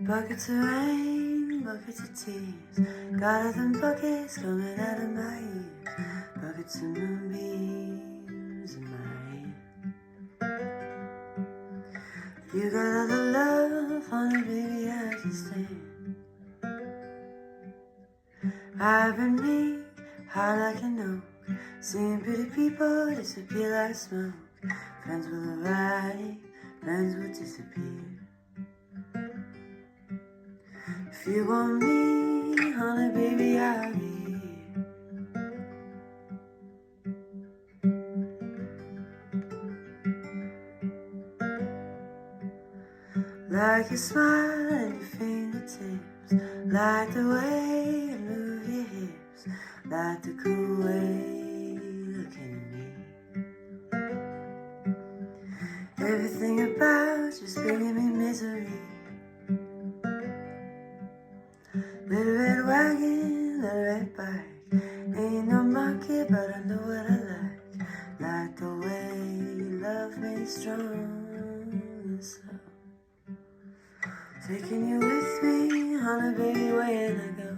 Buckets of rain, buckets of tears, got them buckets coming out of my ears, buckets of moonbeams in my hand. You got all the love, honey, baby, I can stand. I've been me, high like an oak, seeing pretty people disappear like smoke. Friends will arrive, friends will disappear. If you want me, honey, baby, I'll be here. Like your smile and your fingertips, like the way you move your hips, like the cool way you're looking at me. Everything about you's bringing me misery. Little red wagon, little red bike, ain't no market, but I know what I like. Like the way you love me strong and slow. Taking you with me, honey, baby, where I go.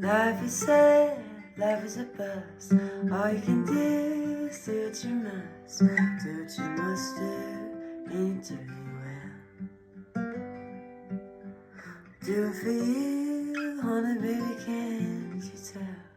Life is sad, life is a bust. All you can do is do what you must. Do what you must do, ain't doing well. Do it for you, honey, baby, can't you tell?